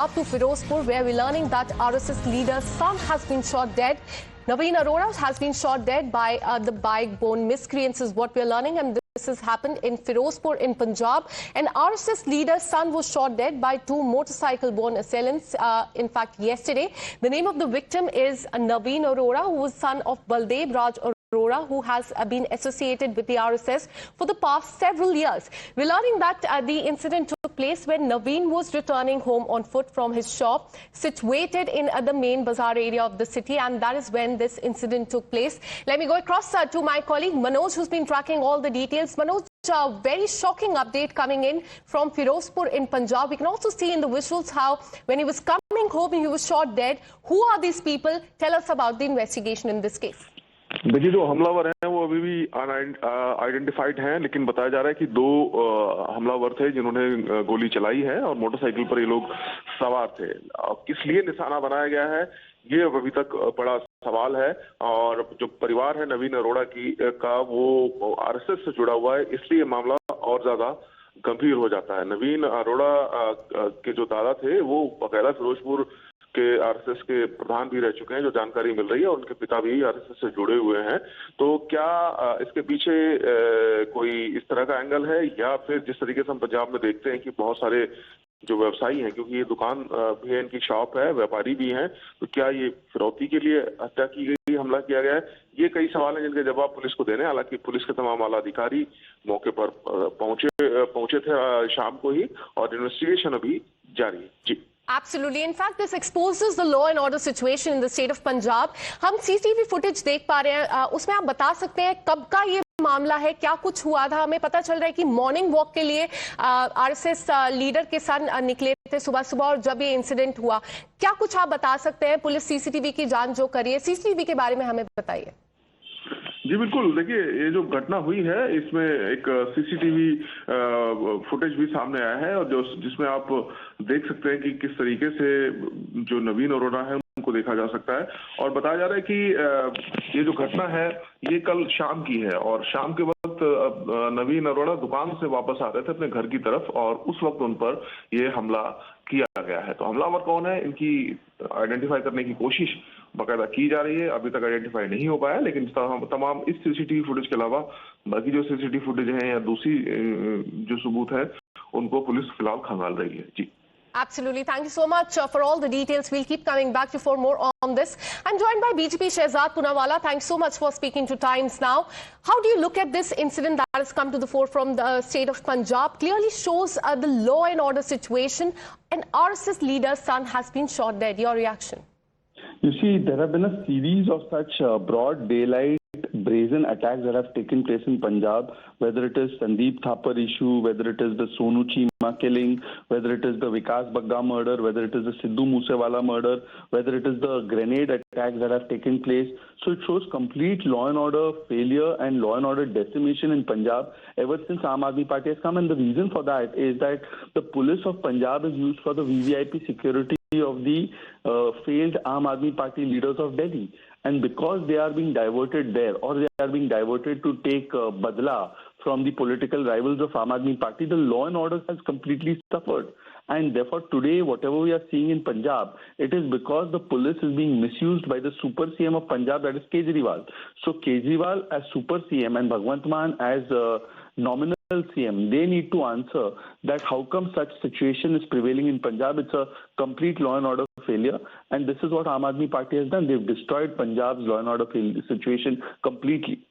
Up to Firozpur, where we're learning that RSS leader's son has been shot dead. Naveen Arora has been shot dead by the bike-borne miscreants is what we're learning, and this has happened in Firozpur in Punjab. An RSS leader's son was shot dead by two motorcycle-borne assailants, in fact, yesterday. The name of the victim is Naveen Arora, who was son of Baldev Raj Arora, who has been associated with the RSS for the past several years. We're learning that the incident took place when Naveen was returning home on foot from his shop situated in the main bazaar area of the city, and that is when this incident took place. Let me go across to my colleague Manoj, who's been tracking all the details. Manoj, a very shocking update coming in from Firozpur in Punjab. We can also see in the visuals how when he was coming home he was shot dead. Who are these people? Tell us about the investigation in this case. देखिए, जो हमलावर हैं वो अभी भी identified हैं, लेकिन बताया जा रहा है कि दो हमलावर थे जिन्होंने गोली चलाई है और मोटरसाइकिल पर ये लोग सवार थे। किस लिए निशाना बनाया गया है ये अभी तक बड़ा सवाल है। और जो परिवार है नवीन अरोड़ा का वो आरएसएस से जुड़ा हुआ है, इसलिए मामला और ज्यादा गंभीर हो जाता है। नवीन अरोड़ा के जो दादा थे वो बकायदा फिरोजपुर के आरएसएस के प्रधान भी रह चुके हैं, जो जानकारी मिल रही है, और उनके पिता भी आरएसएस से जुड़े हुए हैं। तो क्या इसके पीछे कोई इस तरह का एंगल है, या फिर जिस तरीके से हम पंजाब में देखते हैं कि बहुत सारे जो व्यवसायी हैं, क्योंकि ये दुकान भी है, इनकी शॉप है, व्यापारी भी हैं, तो क्या ये फिरौती के लिए हत्या की गई, हमला किया गया है? ये कई सवाल हैं जिनके जवाब पुलिस को देने। हालांकि पुलिस के तमाम आला अधिकारी मौके पर पहुंचे थे शाम को ही, और इन्वेस्टिगेशन अभी जारी है। जी, Absolutely. In fact, this exposes the law and order situation in the state of Punjab. हम सीसीटीवी फुटेज देख पा रहे हैं, उसमें आप बता सकते हैं कब का ये मामला है, क्या कुछ हुआ था? हमें पता चल रहा है कि मॉर्निंग वॉक के लिए आरएसएस लीडर के सन निकले थे सुबह सुबह, और जब ये इंसिडेंट हुआ, क्या कुछ आप बता सकते हैं? पुलिस सीसीटीवी की जांच जो करी है, सीसीटीवी के बारे में हमें बताइए। जी बिल्कुल, देखिए, ये जो घटना हुई है इसमें एक सीसीटीवी फुटेज भी सामने आया है, और जिसमें आप देख सकते हैं कि किस तरीके से जो नवीन अरोड़ा है उनको देखा जा सकता है। और बताया जा रहा है कि ये जो घटना है ये कल शाम की है, और शाम के वक्त नवीन अरोड़ा दुकान से वापस आ रहे थे अपने घर की तरफ, और उस वक्त उन पर ये हमला किया गया है। तो हमलावर कौन है, इनकी आइडेंटिफाई करने की कोशिश बाकायदा की जा रही है। अभी तक आइडेंटिफाई नहीं हो पाया, लेकिन तमाम इस सीसीटीवी फुटेज के अलावा बाकी जो सीसीटीवी फुटेज है या दूसरी जो सबूत है उनको पुलिस फिलहाल खंगाल रही है। जी, Absolutely. Thank you so much for all the details. We'll keep coming back to you for more on this. I'm joined by BGP Shehzad Poonawalla. Thanks so much for speaking to Times Now. How do you look at this incident that has come to the fore from the state of Punjab? Clearly shows the law and order situation. An RSS leader's son has been shot dead. Your reaction? You see, there have been a series of such broad daylight brazen attacks that have taken place in Punjab, whether it is Sandeep Thapar issue, whether it is the Sonu Cheema killing, whether it is the Vikas Bagga murder, whether it is the Sidhu Moosewala murder, whether it is the grenade attacks that have taken place. So it shows complete law and order failure and law and order decimation in Punjab ever since Aam Aadmi Party has come. And the reason for that is that the police of Punjab is used for the VVIP security of the failed Aam Aadmi Party leaders of Delhi. And because they are being diverted there, or they are being diverted to take badla from the political rivals of Aam Aadmi Party, the law and order has completely suffered. And therefore today, whatever we are seeing in Punjab, it is because the police is being misused by the super CM of Punjab, that is Kejriwal. So Kejriwal as super CM and Bhagwant Mann as nominal CM, they need to answer that how come such situation is prevailing in Punjab. It's a complete law and order failure, and this is what Aam Aadmi Party has done. They've destroyed Punjab's law and order situation completely.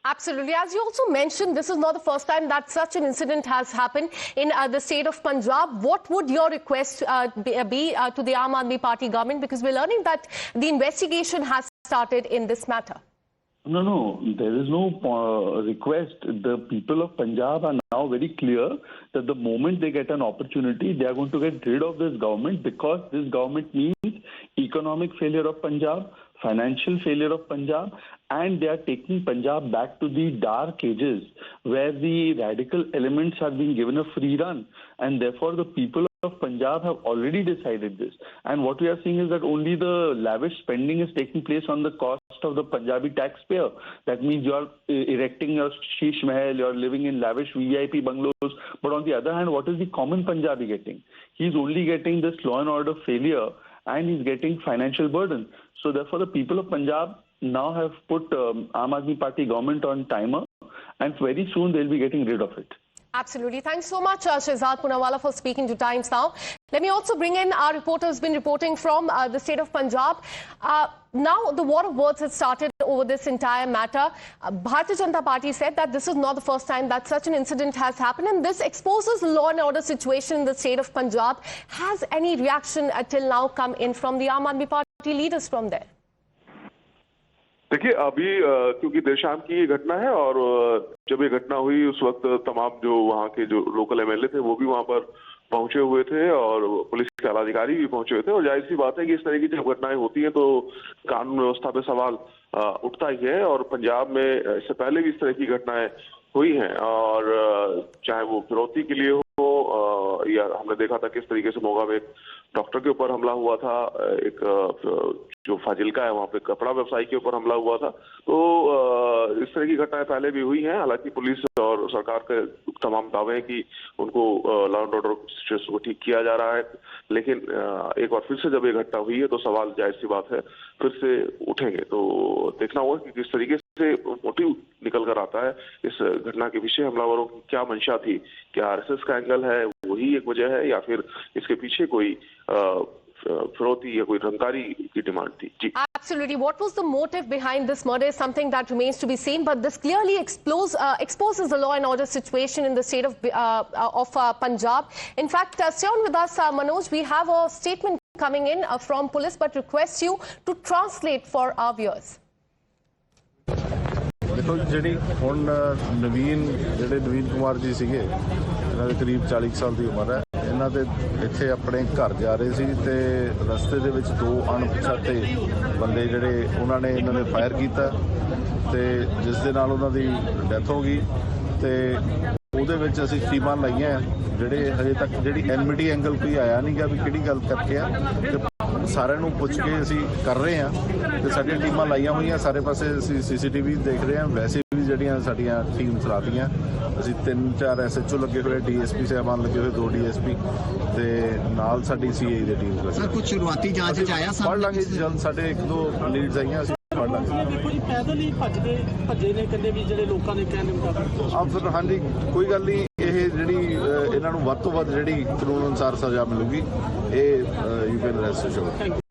Absolutely. As you also mentioned, this is not the first time that such an incident has happened in the state of Punjab. What would your request be to the Aam Aadmi Party government? Because we're learning that the investigation has started in this matter. No, there is no request. The people of Punjab are now very clear that the moment they get an opportunity, they are going to get rid of this government, because this government means economic failure of Punjab, financial failure of Punjab, and they are taking Punjab back to the dark ages where the radical elements are being given a free run, and therefore the people of Punjab have already decided this. And what we are seeing is that only the lavish spending is taking place on the cost of the Punjabi taxpayer. That means you're erecting your Sheesh Mahal, you're living in lavish VIP bungalows. But on the other hand, what is the common Punjabi getting? He's only getting this law and order failure, and he's getting financial burden. So therefore, the people of Punjab now have put Aam Aadmi Party government on timer, and very soon they'll be getting rid of it. Absolutely. Thanks so much, Shehzad Poonawalla, for speaking to Times Now. Let me also bring in our reporter who's been reporting from the state of Punjab. Now, the war of words has started over this entire matter. Bharatiya Janata Party said that this is not the first time that such an incident has happened, and this exposes the law and order situation in the state of Punjab. Has any reaction till now come in from the Aam Aadmi Party leaders from there? देखिए, अभी क्योंकि देर शाम की ये घटना है और जब ये घटना हुई उस वक्त तमाम जो वहाँ के जो लोकल एमएलए थे वो भी वहाँ पर पहुंचे हुए थे और पुलिस के आला अधिकारी भी पहुंचे हुए थे। और जाहिर सी बात है कि इस तरह की जब घटनाएं होती हैं तो कानून व्यवस्था पे सवाल उठता ही है। और पंजाब में इससे पहले भी इस तरह की घटनाएं हुई हैं, और चाहे वो फिरौती के लिए हो या हमने देखा था किस तरीके से मोगा में एक डॉक्टर के ऊपर हमला हुआ था, एक जो फाजिल्का है वहाँ पे कपड़ा व्यवसायी के ऊपर हमला हुआ था। तो इस तरह की घटनाएं पहले भी हुई हैं। हालांकि पुलिस और सरकार के तमाम दावे हैं कि उनको लॉ एंड ऑर्डर सिचुएशन को ठीक किया जा रहा है, लेकिन एक बार फिर से जब ये घटना हुई है तो सवाल जाहिर सी बात है फिर से उठेंगे। तो देखना होगा कि किस तरीके से मोटिव निकल कर आता है इस घटना के पीछे हमलावरों की क्या मंशा थी, क्या आरएसएस का एंगल है वही एक वजह है या फिर इसके पीछे कोई फिरौती या कोई रंगकारी की डिमांड थी। जी, Absolutely. What was the motive behind this murder is something that remains to be seen, but this clearly exposes the law and order situation in the state of Punjab. In fact, stay on with us, Manoj. We have a statement coming in from police, but request you to translate for our viewers. देखो जी ਹੁਣ ਨਵੀਨ ਕੁਮਾਰ ਜੀ ਸੀਗੇ, ਇਹਨਾਂ ਦੇ ਕਰੀਬ 40 ਸਾਲ ਦੀ ਉਮਰ ਹੈ। ਇਹਨਾਂ ਦੇ ਇੱਥੇ ਆਪਣੇ ਘਰ ਜਾ ਰਹੇ ਸੀ ਤੇ ਰਸਤੇ ਦੇ ਵਿੱਚ ਦੋ ਅਣਪਛਾਤੇ ਬੰਦੇ ਜਿਹੜੇ ਉਹਨਾਂ ਨੇ ਇਹਨਾਂ ਨੇ ਫਾਇਰ ਕੀਤਾ ਤੇ ਜਿਸ ਦੇ ਨਾਲ ਉਹਨਾਂ ਦੀ ਡੈਥ ਹੋ ਗਈ। ਤੇ ਉਹਦੇ ਵਿੱਚ ਅਸੀਂ ਟੀਮਾਂ ਲਾਈਆਂ ਜਿਹੜੇ ਹਜੇ ਤੱਕ ਜਿਹੜੀ ਐਨਮਿਟੀ ਐਂਗਲ ਕੋਈ ਆਇਆ ਨਹੀਂਗਾ ਵੀ ਕਿਹੜੀ ਗੱਲ ਕਰਕੇ ਆ, ਤੇ ਸਾਰਿਆਂ ਨੂੰ ਪੁੱਛ ਕੇ ਅਸੀਂ ਕਰ ਰਹੇ ਹਾਂ ਤੇ ਸਾਡੀਆਂ ਟੀਮਾਂ ਲਾਈਆਂ ਹੋਈਆਂ ਸਾਰੇ ਪਾਸੇ। ਅਸੀਂ ਸੀਸੀਟੀਵੀ ਦੇਖ ਰਹੇ ਹਾਂ, ਵੈਸੇ ਵੀ ਜਿਹੜੀਆਂ ਸਾਡੀਆਂ ਟੀਮ ਚਲਾਤੀਆਂ ਅਸੀਂ 3-4 ਐਸਐਚਓ ਲੱਗੇ ਹੋਏ, ਡੀਐਸਪੀ ਸਾਹਿਬਾਨ ਲੱਗੇ ਹੋਏ, 2 ਡੀਐਸਪੀ ਤੇ ਨਾਲ ਸਾਡੀ ਸੀਆਈ ਦੀ ਟੀਮ। ਸਰ ਕੁਝ ਸ਼ੁਰੂਆਤੀ ਜਾਂਚ ਚ ਆਇਆ ਪੜ੍ਹ ਲਾਂਗੇ ਜਲਦ, ਸਾਡੇ 1-2 ਲੀਡਸ ਆਈਆਂ ਅਸੀਂ ਪੜ੍ਹ ਲਾਂਗੇ। ਦੇਖੋ ਜੀ ਪੈਦਲ ਹੀ ਭੱਜੇ ਨੇ ਕਹਿੰਦੇ ਵੀ ਜਿਹੜੇ ਲੋਕਾਂ ਦੇ ਕਹਿਣ ਮੁਤਾਬਕ। ਆ ਫਿਰ ਹਾਂਜੀ ਕੋਈ ਗੱਲ ਨਹੀਂ, ਇਹ ਜਿਹੜੀ ਇਹਨਾਂ ਨੂੰ ਵੱਧ ਤੋਂ ਵੱਧ ਜਿਹੜੀ ਕਾਨੂੰਨ ਅਨੁਸਾਰ ਸਜ਼ਾ ਮਿਲੂਗੀ। ਇਹ ਯੂ ਕੈਨ ਰੈਸਟ ਅਸ਼ੋਰਡ।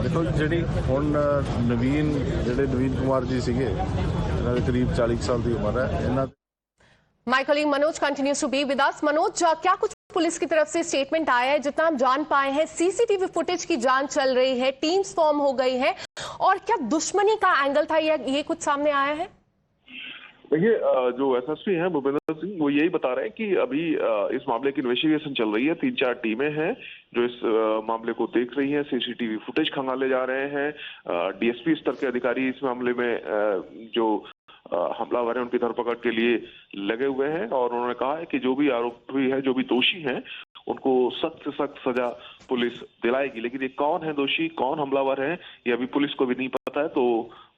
ਦੇਖੋ ਜਿਹੜੀ ਹੁਣ ਨਵੀਨ ਕੁਮਾਰ ਜੀ ਸੀਗੇ, ਇਹਨਾਂ ਦੇ ਕਰੀਬ 40 ਸਾਲ ਦੀ ਉਮਰ ਹੈ। ਇਹਨਾਂ My colleague Manoj continues to be with us. Manoj, क्या कुछ पुलिस की तरफ से स्टेटमेंट आया है? जितना हम जान पाए हैं सीसीटीवी फुटेज की जांच चल रही है, टीम्स फॉर्म हो गई है, और क्या दुश्मनी का एंगल था ये कुछ सामने आया है? देखिए, जो एसएसपी हैं भूपेंद्र सिंह वो यही बता रहे हैं कि अभी इस मामले की इन्वेस्टिगेशन चल रही है। 3-4 टीमें हैं जो इस मामले को देख रही हैं, सीसीटीवी फुटेज खंगाले जा रहे हैं। डीएसपी स्तर के अधिकारी इस मामले में जो हमलावर है उनकी धरपकड़ के लिए लगे हुए हैं, और उन्होंने कहा है कि जो भी आरोपी है, जो भी दोषी हैं, उनको सख्त से सख्त सजा पुलिस दिलाएगी। लेकिन ये कौन है दोषी, कौन हमलावर है, ये अभी पुलिस को भी नहीं पता है। तो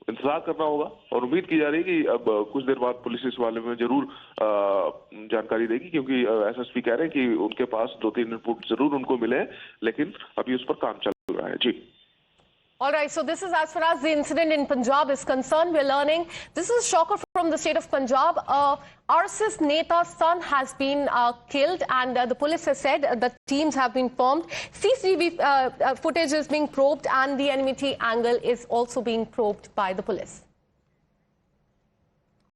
इंतजार करना होगा और उम्मीद की जा रही है कि अब कुछ देर बाद पुलिस इस वाले में जरूर जानकारी देगी, क्योंकि एसएसपी कह रहे हैं कि उनके पास 2-3 इनपुट जरूर उनको मिले, लेकिन अभी उस पर काम चल रहा है। जी, All right, so this is as far as the incident in Punjab is concerned. We're learning this is a shocker from the state of Punjab. RSS Neta's son has been killed, and the police has said that teams have been formed. CCTV footage is being probed, and the enmity angle is also being probed by the police.